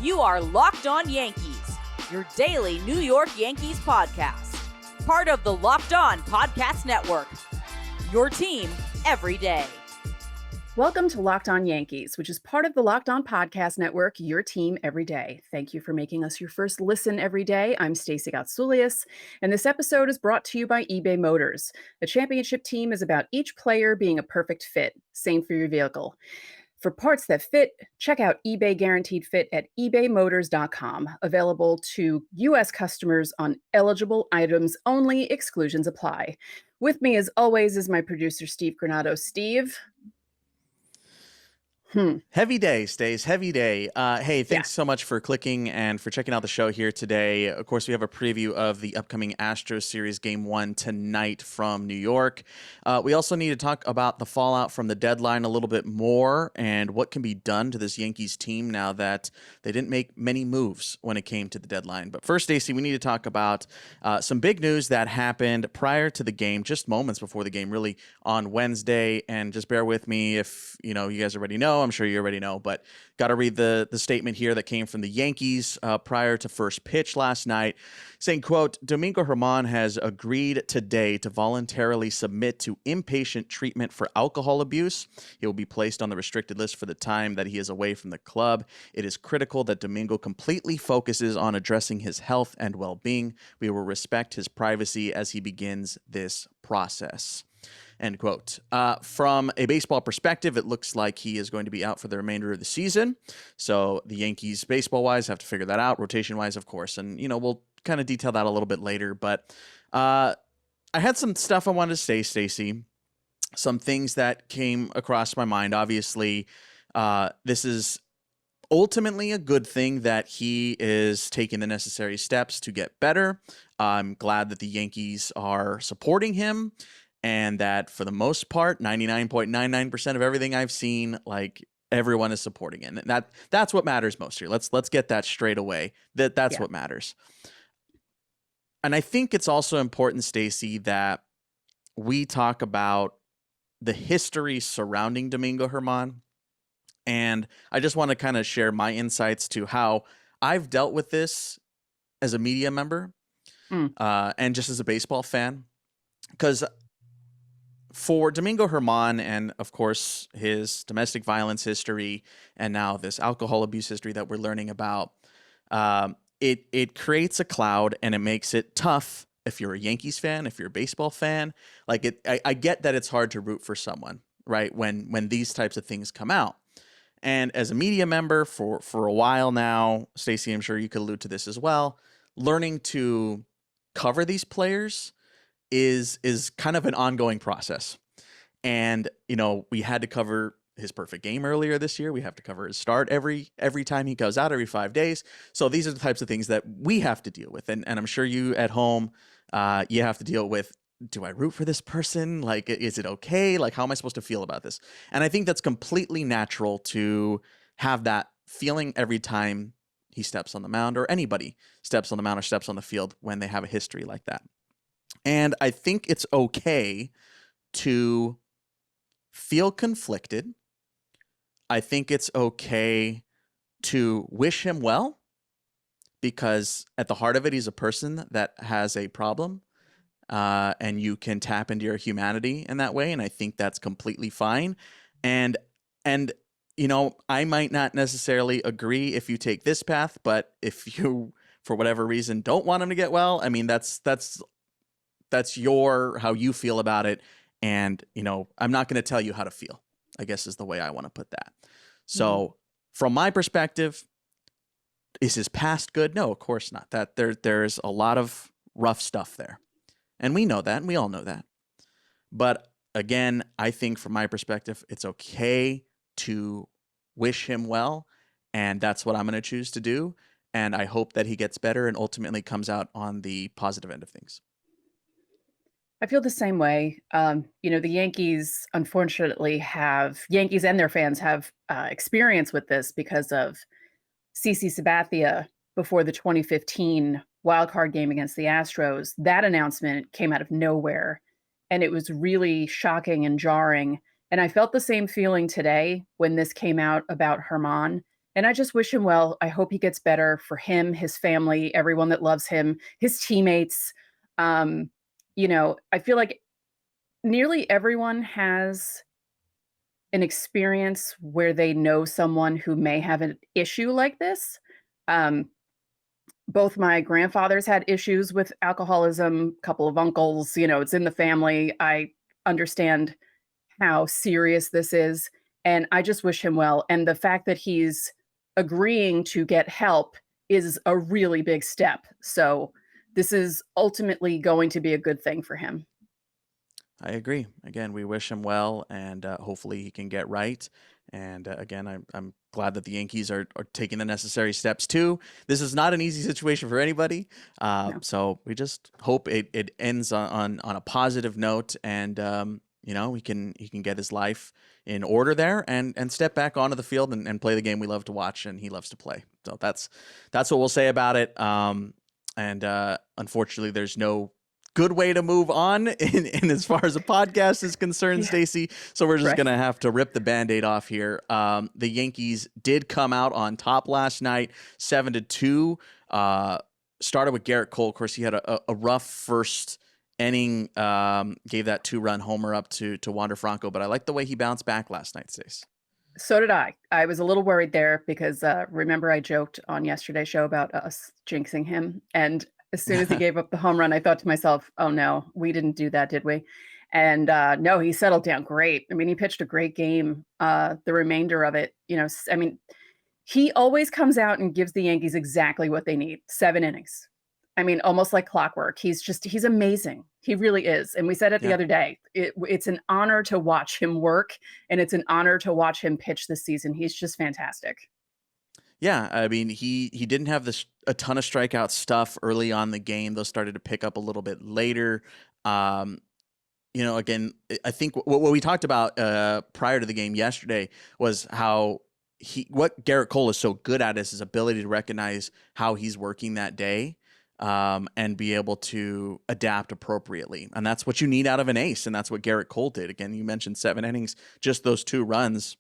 You are Locked On Yankees, your daily New York Yankees podcast. Part of the Locked On Podcast Network, your team every day. Welcome to Locked On Yankees, which is part of the Locked On Podcast Network, your team every day. Thank you for making us your first listen every day. I'm Stacey Gotsoulias, and this episode is brought to you by eBay Motors. A championship team is about each player being a perfect fit. Same for your vehicle. For parts that fit, check out eBay Guaranteed Fit at ebaymotors.com. Available to U.S. customers on eligible items only. Exclusions apply. With me, as always, is my producer, Steve Granado. Steve? Heavy day, Stace. Heavy day. Hey, thanks so much for clicking and for checking out the show here today. Of course, we have a preview of the upcoming Astros series Game 1 tonight from New York. We also need to talk about the fallout from the deadline a little bit more and what can be done to this Yankees team now that they didn't make many moves when it came to the deadline. But first, Stacey, we need to talk about some big news that happened prior to the game, just moments before the game, really on Wednesday. And just bear with me if you guys already know. I'm sure you already know, but got to read the statement here that came from the Yankees prior to first pitch last night, saying, quote, Domingo Germán has agreed today to voluntarily submit to inpatient treatment for alcohol abuse. He will be placed on the restricted list for the time that he is away from the club. It is critical that Domingo completely focuses on addressing his health and well-being. We will respect his privacy as he begins this process. End quote. From a baseball perspective, it looks like he is going to be out for the remainder of the season. So the Yankees, baseball-wise, have to figure that out, rotation-wise, of course. And, we'll kind of detail that a little bit later. But I had some stuff I wanted to say, Stacey. Some things that came across my mind. Obviously, this is ultimately a good thing that he is taking the necessary steps to get better. I'm glad that the Yankees are supporting him. And that for the most part, 99.99% of everything I've seen, like everyone is supporting it. And that's what matters most here. Let's get that straight away. That's what matters. And I think it's also important, Stacey, that we talk about the history surrounding Domingo Germán. And I just want to kind of share my insights to how I've dealt with this as a media member and just as a baseball fan. Because for Domingo Germán and, of course, his domestic violence history and now this alcohol abuse history that we're learning about, it creates a cloud and it makes it tough if you're a Yankees fan, if you're a baseball fan. Like I get that it's hard to root for someone, right, when these types of things come out. And as a media member for a while now, Stacey, I'm sure you could allude to this as well, learning to cover these players is kind of an ongoing process. And, we had to cover his perfect game earlier this year. We have to cover his start every time he goes out, every 5 days. So these are the types of things that we have to deal with. And I'm sure you at home, you have to deal with, do I root for this person? Like, is it okay? Like, how am I supposed to feel about this? And I think that's completely natural to have that feeling every time he steps on the mound or anybody steps on the mound or steps on the field when they have a history like that. And I think it's okay to feel conflicted. I think it's okay to wish him well, because at the heart of it, he's a person that has a problem, and you can tap into your humanity in that way. And I think that's completely fine. And I might not necessarily agree if you take this path, but if you, for whatever reason, don't want him to get well, I mean, that's how you feel about it. And, I'm not going to tell you how to feel, I guess is the way I want to put that. So from my perspective, is his past good? No, of course not. That there's a lot of rough stuff there. And we know that, and we all know that. But again, I think from my perspective, it's okay to wish him well. And that's what I'm going to choose to do. And I hope that he gets better and ultimately comes out on the positive end of things. I feel the same way. The Yankees, unfortunately, Yankees and their fans have experience with this because of CC Sabathia before the 2015 wildcard game against the Astros. That announcement came out of nowhere, and it was really shocking and jarring. And I felt the same feeling today when this came out about Germán. And I just wish him well. I hope he gets better for him, his family, everyone that loves him, his teammates. I feel like nearly everyone has an experience where they know someone who may have an issue like this. Both my grandfathers had issues with alcoholism, a couple of uncles, it's in the family. I understand how serious this is, and I just wish him well. And the fact that he's agreeing to get help is a really big step. So this is ultimately going to be a good thing for him. I agree. Again, we wish him well, and hopefully he can get right. And again, I'm glad that the Yankees are taking the necessary steps too. This is not an easy situation for anybody. No. So we just hope it ends on a positive note, and he can get his life in order there and step back onto the field and play the game we love to watch and he loves to play. So that's what we'll say about it. Unfortunately, there's no good way to move on in as far as a podcast is concerned, Stacey. So we're just going to have to rip the Band-Aid off here. The Yankees did come out on top last night, 7-2. Started with Gerrit Cole. Of course, he had a rough first inning, gave that 2-run homer up to Wander Franco, but I like the way he bounced back last night, Stace. So did I. I was a little worried there because remember I joked on yesterday's show about us jinxing him, and as soon as he gave up the home run, I thought to myself, oh no, we didn't do that, did we? And no, he settled down great. I mean, he pitched a great game. The remainder of it, he always comes out and gives the Yankees exactly what they need. 7 innings. I mean, almost like clockwork. He's amazing. He really is. And we said it the other day. It's an honor to watch him work, and it's an honor to watch him pitch this season. He's just fantastic. Yeah, I mean, he didn't have a ton of strikeout stuff early on in the game. Those started to pick up a little bit later. Again, I think what we talked about prior to the game yesterday was how what Gerrit Cole is so good at is his ability to recognize how he's working that day and be able to adapt appropriately. And that's what you need out of an ace, and that's what Gerrit Cole did. Again, you mentioned 7 innings, just those 2 runs.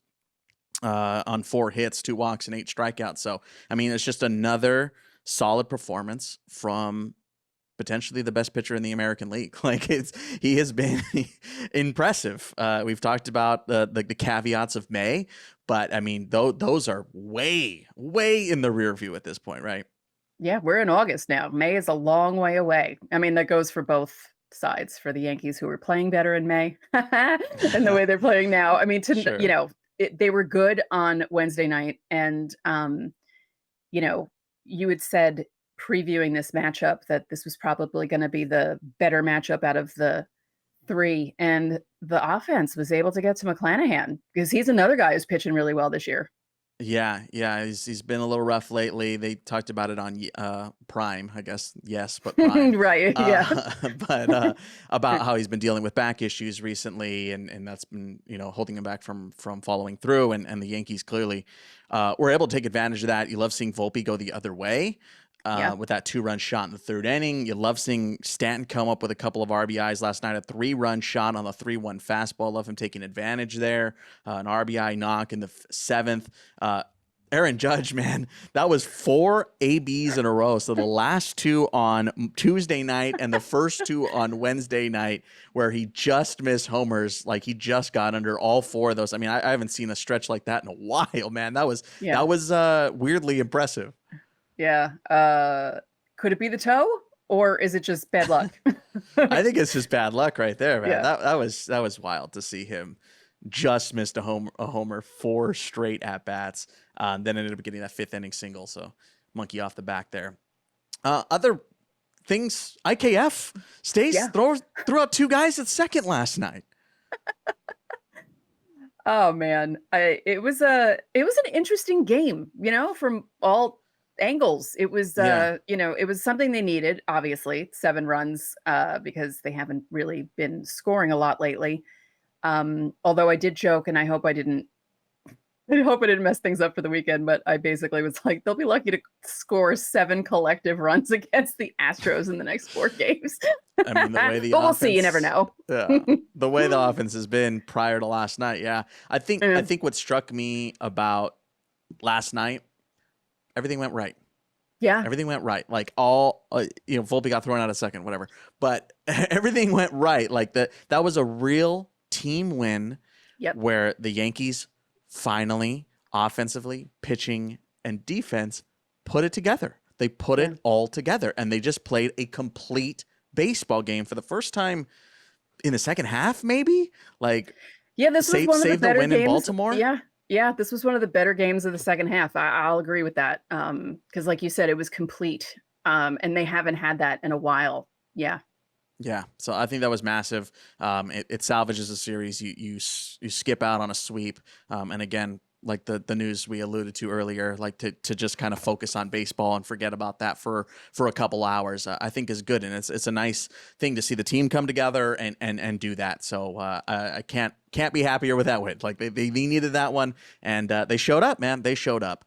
On 4 hits, 2 walks, and 8 strikeouts. So, I mean, it's just another solid performance from potentially the best pitcher in the American League. He has been impressive. We've talked about the caveats of May, but I mean, those are way, way in the rear view at this point, right? Yeah, we're in August now. May is a long way away. I mean, that goes for both sides, for the Yankees who were playing better in May and the way they're playing now. I mean, Sure. They were good on Wednesday night. And, you had said previewing this matchup that this was probably going to be the better matchup out of the 3. And the offense was able to get to McClanahan because he's another guy who's pitching really well this year. Yeah, he's been a little rough lately. They talked about it on Prime, I guess. Yes, but Prime. Right, yeah. But about how he's been dealing with back issues recently, and that's been holding him back from following through. And the Yankees clearly were able to take advantage of that. You love seeing Volpe go the other way. With that 2-run shot in the 3rd inning. You love seeing Stanton come up with a couple of RBIs last night, a 3-run shot on the 3-1 fastball. Love him taking advantage there. An RBI knock in the 7th. Aaron Judge, man, that was 4 ABs in a row. So the last 2 on Tuesday night and the first 2 on Wednesday night, where he just missed homers. Like, he just got under all 4 of those. I mean, I haven't seen a stretch like that in a while, man. That was weirdly impressive. Yeah. Could it be the toe, or is it just bad luck? I think it's just bad luck right there, man. Yeah. That was wild to see him just missed a homer 4 straight at bats. Then ended up getting that 5th inning single. So monkey off the back there. Other things, IKF, Stace threw out 2 guys at second last night. Oh man, it was an interesting game, from all angles. It was it was something they needed, obviously, 7 runs, because they haven't really been scoring a lot lately. Although I did joke, and I hope I didn't mess things up for the weekend, but I basically was like, they'll be lucky to score 7 collective runs against the Astros in the next 4 games. I mean, the way the but we'll offense, see. You never know. Yeah, the way the offense has been prior to last night. Yeah, I think what struck me about last night, everything went right. Yeah. Everything went right. Like Volpe got thrown out a second, whatever. But everything went right. Like that was a real team win. Yep. Where the Yankees finally, offensively, pitching, and defense put it together. They put it all together, and they just played a complete baseball game for the first time in the second half, maybe. Like, this was one of the better win games in Baltimore. Yeah, this was one of the better games of the second half. I'll agree with that. Because like you said, it was complete. And they haven't had that in a while. Yeah. Yeah, so I think that was massive. It salvages a series. You skip out on a sweep, and again, like the news we alluded to earlier, like to just kind of focus on baseball and forget about that for a couple hours, I think is good, and it's a nice thing to see the team come together and do that. So I can't be happier with that win. Like they needed that one, and they showed up, man. They showed up.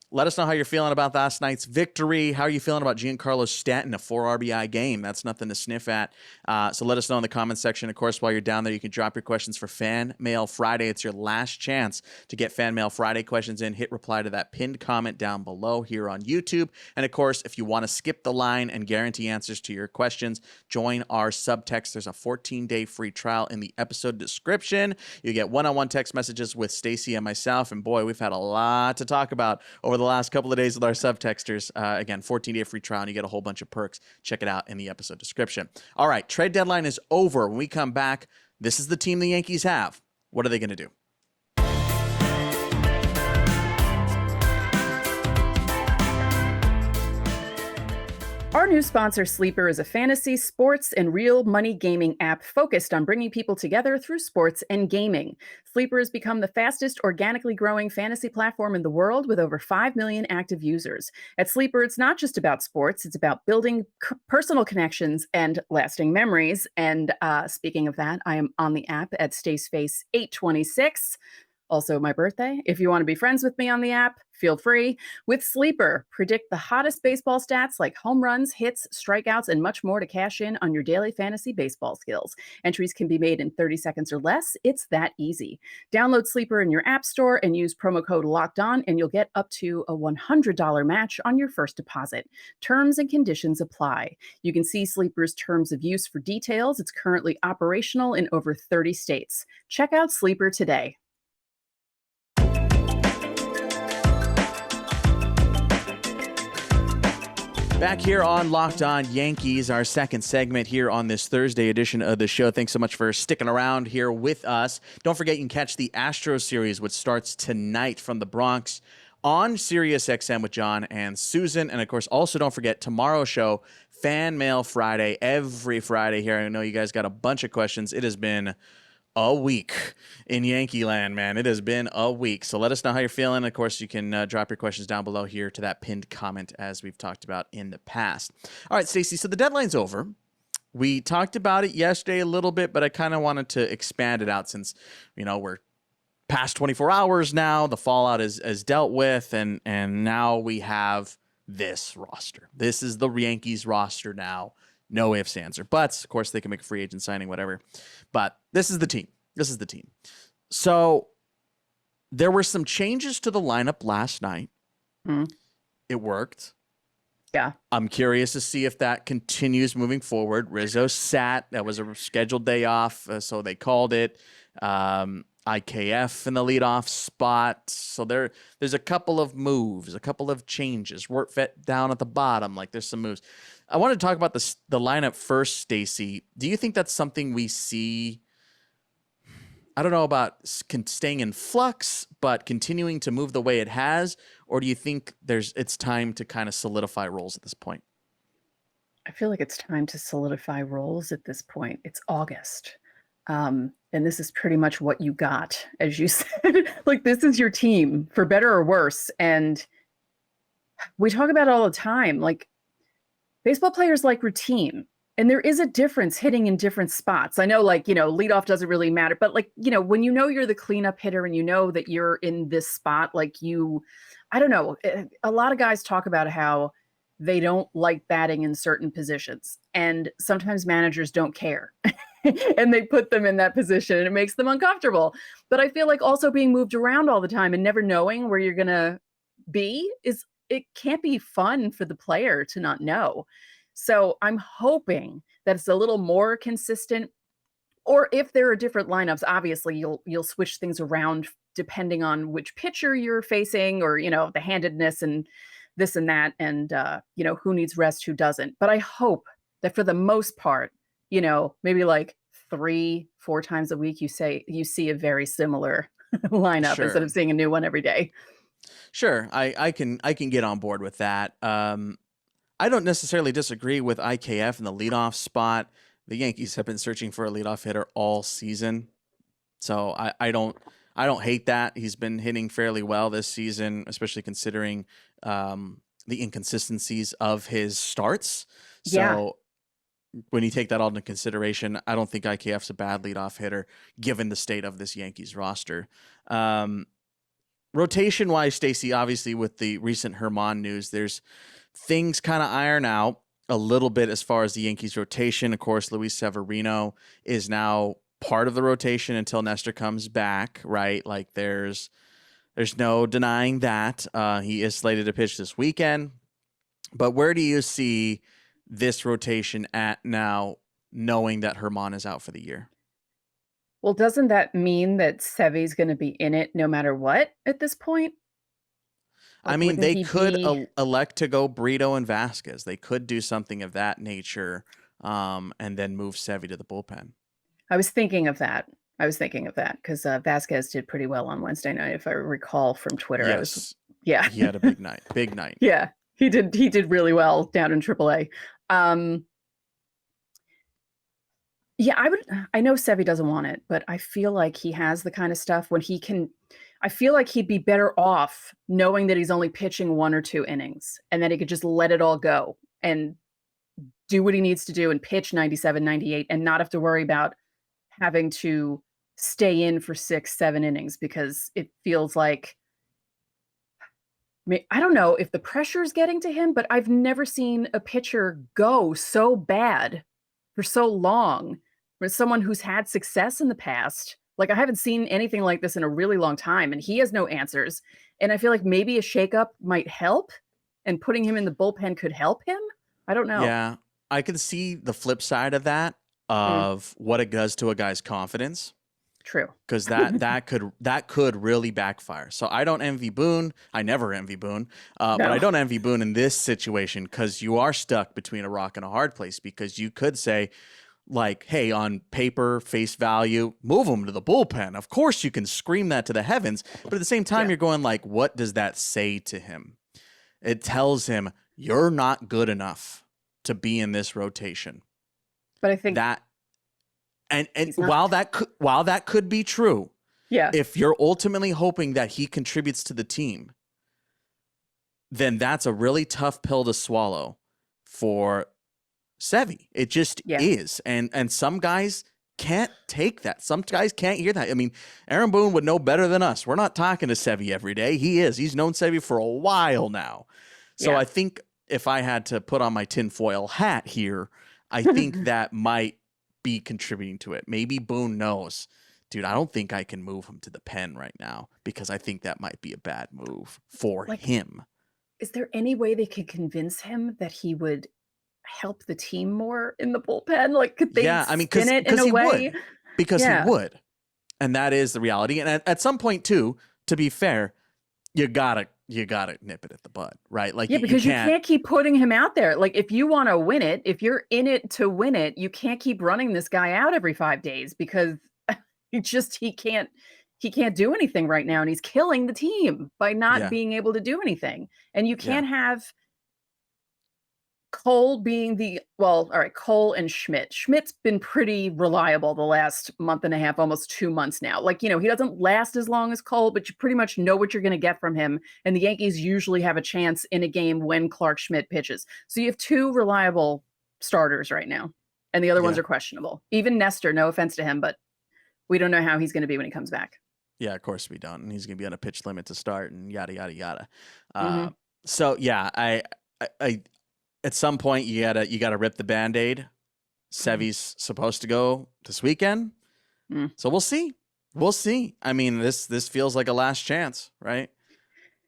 Let us know how you're feeling about last night's victory. How are you feeling about Giancarlo Stanton, a 4 RBI game? That's nothing to sniff at. So let us know in the comments section. Of course, while you're down there, you can drop your questions for Fan Mail Friday. It's your last chance to get Fan Mail Friday questions in. Hit reply to that pinned comment down below here on YouTube. And of course, if you want to skip the line and guarantee answers to your questions, join our subtext. There's a 14-day free trial in the episode description. You get one-on-one text messages with Stacy and myself. And boy, we've had a lot to talk about over the last couple of days with our subtexters. Again, 14-day free trial, and you get a whole bunch of perks. Check it out in the episode description. All right, trade deadline is over. When we come back, this is the team the Yankees have. What are they going to do? Our new sponsor, Sleeper, is a fantasy, sports, and real money gaming app focused on bringing people together through sports and gaming. Sleeper has become the fastest organically growing fantasy platform in the world with over 5 million active users. At Sleeper, it's not just about sports, it's about building personal connections and lasting memories. And speaking of that, I am on the app at StaceFace826. Also my birthday. If you want to be friends with me on the app, feel free. With Sleeper, predict the hottest baseball stats like home runs, hits, strikeouts, and much more to cash in on your daily fantasy baseball skills. Entries can be made in 30 seconds or less. It's that easy. Download Sleeper in your app store and use promo code LOCKEDON, and you'll get up to a $100 match on your first deposit. Terms and conditions apply. You can see Sleeper's terms of use for details. It's currently operational in over 30 states. Check out Sleeper today. Back here on Locked On Yankees, our second segment here on this Thursday edition of the show. Thanks so much for sticking around here with us. Don't forget, you can catch the Astros series, which starts tonight from the Bronx on Sirius XM with John and Susan. And of course, also don't forget tomorrow's show, Fan Mail Friday, every Friday here. I know you guys got a bunch of questions. It has been a week in Yankee land, man. It has been a week. So let us know how you're feeling. Of course, you can drop your questions down below here to that pinned comment as we've talked about in the past. All right, Stacey, so the deadline's over. We talked about it yesterday a little bit, but I kind of wanted to expand it out since, we're past 24 hours now. The fallout is dealt with, and now we have this roster. This is the Yankees roster now. No ifs, ands, or buts. Of course, they can make a free agent signing, whatever. But this is the team. This is the team. So there were some changes to the lineup last night. It worked. Yeah. I'm curious to see if that continues moving forward. Rizzo sat. That was a scheduled day off, so they called it. IKF in the leadoff spot. So there's a couple of moves, a couple of changes. Wortfett down at the bottom. Like there's some moves. I want to talk about the lineup first, Stacey. Do you think that's something we see? I don't know about staying in flux, but continuing to move the way it has, or do you think it's time to kind of solidify roles at this point? I feel like it's time to solidify roles at this point. It's August. And this is pretty much what you got, as you said. Like, this is your team, for better or worse. And we talk about it all the time. Like, baseball players like routine. And there is a difference hitting in different spots. I know, leadoff doesn't really matter. But, when you're the cleanup hitter and you know that you're in this spot, I don't know. A lot of guys talk about how they don't like batting in certain positions. And sometimes managers don't care. and they put them in that position and it makes them uncomfortable. But I feel like also being moved around all the time and never knowing where you're going to be it can't be fun for the player to not know. So I'm hoping that it's a little more consistent, or if there are different lineups, obviously you'll switch things around depending on which pitcher you're facing, or, the handedness and this and that, and, who needs rest, who doesn't. But I hope that for the most part, maybe like 3-4 times a week, you see a very similar lineup instead of seeing a new one every day. Sure. I can get on board with that. I don't necessarily disagree with IKF in the leadoff spot. The Yankees have been searching for a leadoff hitter all season. So I don't hate that. He's been hitting fairly well this season, especially considering the inconsistencies of his starts. So when you take that all into consideration, I don't think IKF's a bad leadoff hitter given the state of this Yankees roster. Rotation-wise, Stacey, obviously with the recent Germán news, there's things kind of iron out a little bit as far as the Yankees rotation. Of course, Luis Severino is now part of the rotation until Nestor comes back, right? Like there's no denying that. He is slated to pitch this weekend. But where do you see this rotation at now, knowing that Germán is out for the year? Well, doesn't that mean that Sevy's going to be in it no matter what at this point? I mean, they could elect to go Brito and Vasquez. They could do something of that nature, and then move Sevy to the bullpen. I was thinking of that because Vasquez did pretty well on Wednesday night, if I recall from Twitter. Yes. He had a big night. Big night. Yeah, he did really well down in AAA. I know Sevy doesn't want it, but I feel like he has the kind of stuff when he can. I feel like he'd be better off knowing that he's only pitching 1 or 2 innings and that he could just let it all go and do what he needs to do and pitch 97, 98 and not have to worry about having to stay in for 6, 7 innings, because it feels like, I don't know if the pressure is getting to him, but I've never seen a pitcher go so bad for so long. With someone who's had success in the past, like I haven't seen anything like this in a really long time, and he has no answers. And I feel like maybe a shakeup might help, and putting him in the bullpen could help him. I don't know. Yeah, I can see the flip side of that, of what it does to a guy's confidence. True. Because that could really backfire. So I don't envy Boone. I never envy Boone. But I don't envy Boone in this situation, because you are stuck between a rock and a hard place, because you could say, like, hey, on paper, face value, move him to the bullpen. Of course you can scream that to the heavens, but at the same time, you're going like, what does that say to him? It tells him you're not good enough to be in this rotation. But I think that, and while that could be true, if you're ultimately hoping that he contributes to the team, then that's a really tough pill to swallow for Sevy. It just is. And some guys can't take that. Some guys can't hear that. I mean, Aaron Boone would know better than us. We're not talking to Sevy every day. He's known Sevy for a while now. So I think if I had to put on my tinfoil hat here, I think that might be contributing to it. Maybe Boone knows, dude, I don't think I can move him to the pen right now, because I think that might be a bad move for him. Is there any way they could convince him that he would help the team more in the bullpen? Like, could they spin it in a way? Because he would. And that is the reality. And at some point too, to be fair, you gotta nip it at the bud, right? Like, because you can't keep putting him out there. Like, if you want to win it, if you're in it to win it, you can't keep running this guy out every 5 days, because he can't do anything right now, and he's killing the team by not being able to do anything. And you can't have Cole being Cole and Schmidt. Schmidt's been pretty reliable the last month and a half, almost 2 months now. Like, he doesn't last as long as Cole, but you pretty much know what you're going to get from him. And the Yankees usually have a chance in a game when Clarke Schmidt pitches. So you have 2 reliable starters right now, and the other ones are questionable. Even Nestor, no offense to him, but we don't know how he's going to be when he comes back. Yeah, of course we don't. And he's going to be on a pitch limit to start, and yada, yada, yada. So yeah, I at some point you gotta rip the Band-Aid Sevy's supposed to go this weekend. So we'll see. We'll see. I mean, this feels like a last chance, right?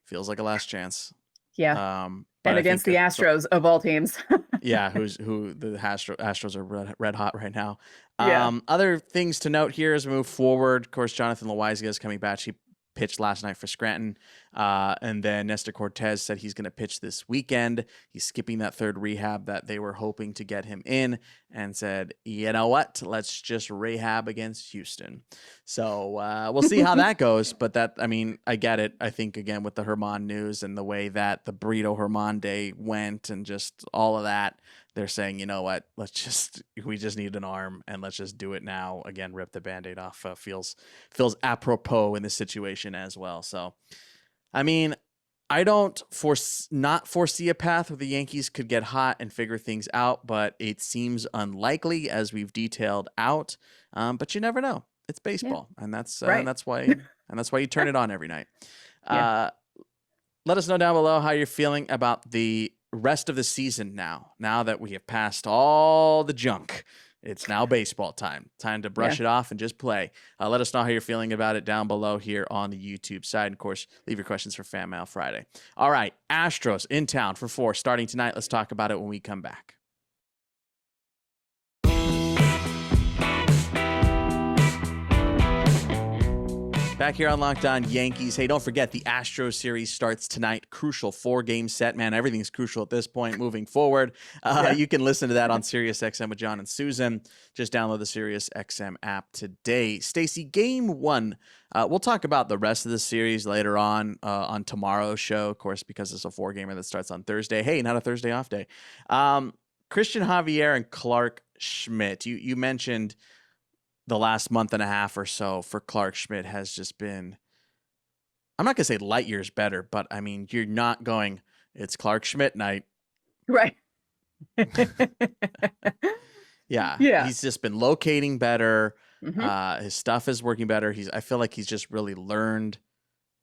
Feels like a last chance. Yeah. And against the Astros of all teams. Yeah, who the Astros are red hot right now. Yeah. Other things to note here as we move forward. Of course, Jonathan Loaisiga is coming back. He pitched last night for Scranton. And then Nestor Cortez said he's going to pitch this weekend. He's skipping that third rehab that they were hoping to get him in, and said, you know what, let's just rehab against Houston. So we'll see how that goes. But I get it. I think, again, with the Germán news and the way that the Burrito Germán day went and just all of that, they're saying, you know what, we just need an arm and let's just do it now. Again, rip the Band-Aid off. Feels apropos in this situation as well. So, I mean, I don't foresee a path where the Yankees could get hot and figure things out, but it seems unlikely, as we've detailed out. But you never know. It's baseball, and that's right. that's why you turn it on every night. Yeah. Let us know down below how you're feeling about the rest of the season now that we have passed all the junk. It's now baseball time to brush it off and just play. Let us know how you're feeling about it down below here on the YouTube side. And of course, leave your questions for Fan Mail Friday. All right, Astros in town for 4 starting tonight. Let's talk about it when we come back. Back here on Locked On Yankees. Hey, don't forget the Astros series starts tonight. Crucial 4-game set. Man, everything's crucial at this point moving forward. You can listen to that on SiriusXM with John and Susan. Just download the SiriusXM app today. Stacey, game 1. We'll talk about the rest of the series later on tomorrow's show, of course, because it's a 4-gamer that starts on Thursday. Hey, not a Thursday off day. Cristian, Javier, and Clarke Schmidt. You mentioned the last month and a half or so for Clarke Schmidt has just been, I'm not going to say light years better, but I mean, you're not going, it's Clarke Schmidt night. Right. Yeah. He's just been locating better. Mm-hmm. His stuff is working better. I feel like he's just really learned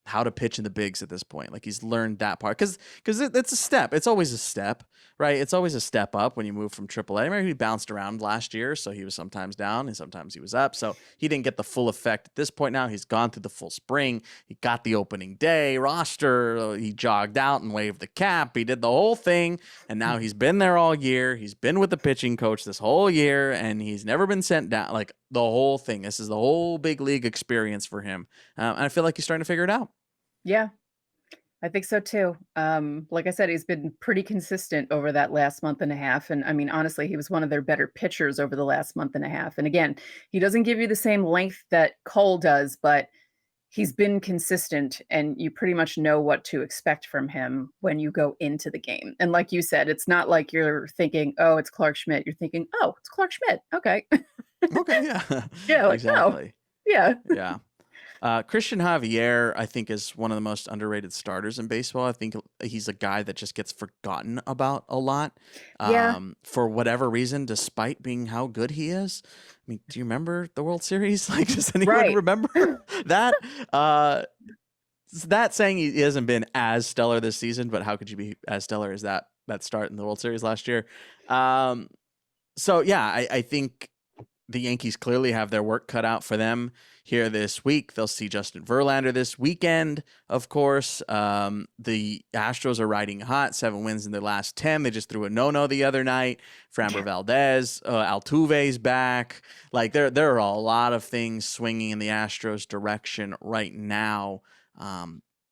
how to pitch in the bigs at this point. Like, he's learned that part because it's a step. It's always a step, right? It's always a step up when you move from AAA. I remember he bounced around last year, so he was sometimes down and sometimes he was up. So he didn't get the full effect at this point. Now he's gone through the full spring. He got the opening day roster. He jogged out and waved the cap. He did the whole thing. And now he's been there all year. He's been with the pitching coach this whole year, and he's never been sent down. Like, the whole thing. This is the whole big league experience for him. And I feel like he's starting to figure it out. Yeah, I think so too. Like I said, he's been pretty consistent over that last month and a half. And I mean, honestly, he was one of their better pitchers over the last month and a half. And again, he doesn't give you the same length that Cole does, but he's been consistent, and you pretty much know what to expect from him when you go into the game. And like you said, it's not like you're thinking, oh, it's Clarke Schmidt. You're thinking, oh, it's Clarke Schmidt. Okay. Okay. Yeah. Yeah. Like, exactly. Oh, yeah. Yeah. Cristian Javier, I think, is one of the most underrated starters in baseball. I think he's a guy that just gets forgotten about a lot for whatever reason, despite being how good he is. I mean, do you remember the World Series? Like, does anyone remember that? That saying he hasn't been as stellar this season, but how could you be as stellar as that start in the World Series last year? So, yeah, I think the Yankees clearly have their work cut out for them here this week. They'll see Justin Verlander this weekend, of course. The Astros are riding hot, 7 wins in their last 10. They just threw a no-no the other night. Framber Valdez, Altuve's back. Like, there are a lot of things swinging in the Astros' direction right now.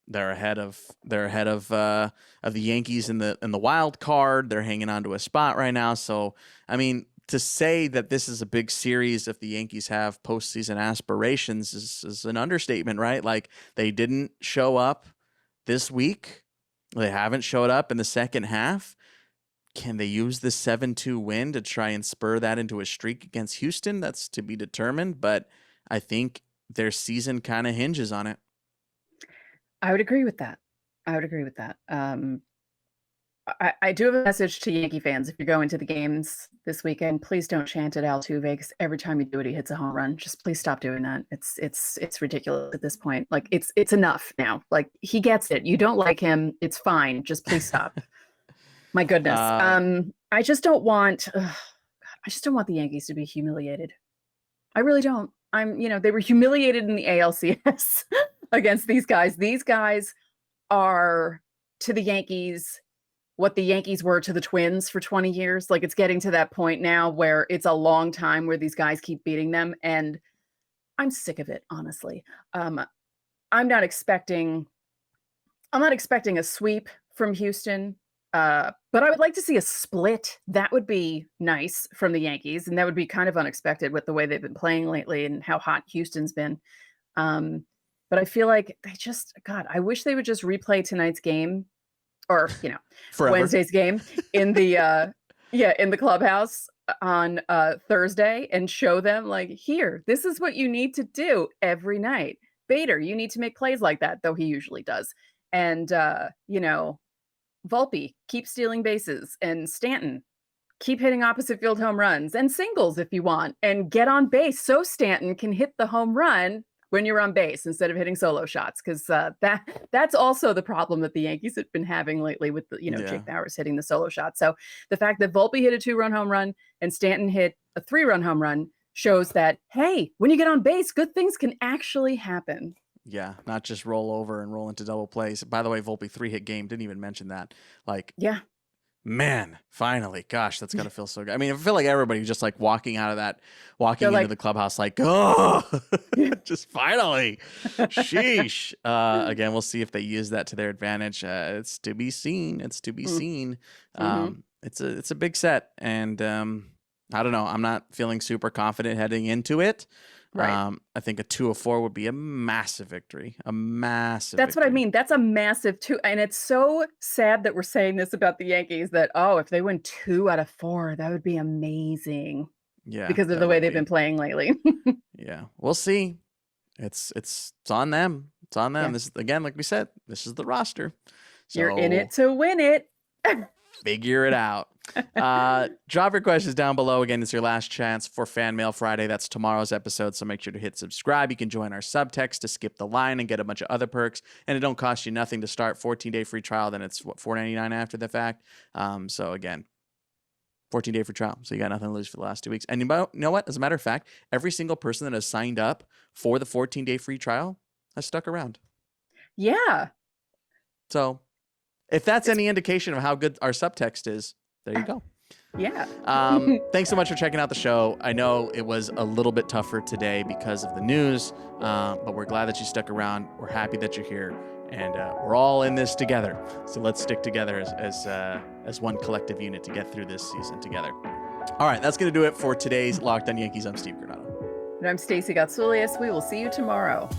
They're ahead of the Yankees in the wild card. They're hanging on to a spot right now. So, I mean, to say that this is a big series if the Yankees have postseason aspirations is an understatement, right? Like, they didn't show up this week. They haven't showed up in the second half. Can they use the 7-2 win to try and spur that into a streak against Houston? That's to be determined, but I think their season kind of hinges on it. I would agree with that. I do have a message to Yankee fans. If you're going to the games this weekend, please don't chant at Altuve, because every time you do it, he hits a home run. Just please stop doing that. It's ridiculous at this point. Like, it's enough now. Like, he gets it. You don't like him. It's fine. Just please stop. My goodness. I just don't want. I just don't want the Yankees to be humiliated. I really don't. They were humiliated in the ALCS against these guys. These guys are to the Yankees what the Yankees were to the Twins for 20 years. Like, it's getting to that point now where it's a long time where these guys keep beating them. And I'm sick of it, honestly. I'm not expecting a sweep from Houston, but I would like to see a split. That would be nice from the Yankees, and that would be kind of unexpected with the way they've been playing lately and how hot Houston's been. But I feel like I wish they would just replay tonight's game, or Wednesday's game in the in the clubhouse on Thursday, and show them, like, here, this is what you need to do every night. Bader, you need to make plays like that, though he usually does. And Volpe, keep stealing bases, and Stanton, keep hitting opposite field home runs and singles if you want, and get on base so Stanton can hit the home run when you're on base instead of hitting solo shots, because that's also the problem that the Yankees have been having lately with Jake Bauers hitting the solo shot. So the fact that Volpe hit a 2-run home run and Stanton hit a 3-run home run shows that, hey, when you get on base, good things can actually happen. Yeah, not just roll over and roll into double plays. By the way, Volpe 3-hit game, didn't even mention that. Man, finally, gosh, that's gotta feel so good. I mean, I feel like everybody just like walking into the clubhouse, like, oh, just finally, sheesh. Again, we'll see if they use that to their advantage. It's to be seen. It's to be seen. It's a big set, and I don't know. I'm not feeling super confident heading into it. Right. I think a 2-4 would be a massive victory. That's what I mean. That's a massive 2. And it's so sad that we're saying this about the Yankees, that, if they win 2 out of 4, that would be amazing. Yeah. Because of the way they've been playing lately. Yeah. We'll see. It's on them. It's on them. Yeah. This is, again, like we said, this is the roster. So you're in it to win it. Figure it out. Drop your questions down below. Again, it's your last chance for Fan Mail Friday. That's tomorrow's episode, so make sure to hit subscribe. You can join our subtext to skip the line and get a bunch of other perks, and it don't cost you nothing to start. 14-day free trial, then it's $4.99 after the fact. So again, 14-day free trial, so you got nothing to lose for the last 2 weeks. And you know what? As a matter of fact, every single person that has signed up for the 14-day free trial has stuck around. Yeah. So if that's any indication of how good our subtext is, there you go. Yeah. Thanks so much for checking out the show. I know it was a little bit tougher today because of the news, but we're glad that you stuck around. We're happy that you're here, and we're all in this together. So let's stick together as one collective unit to get through this season together. All right, that's going to do it for today's Locked On Yankees. I'm Steve Granado. And I'm Stacey Gotsoulias. We will see you tomorrow.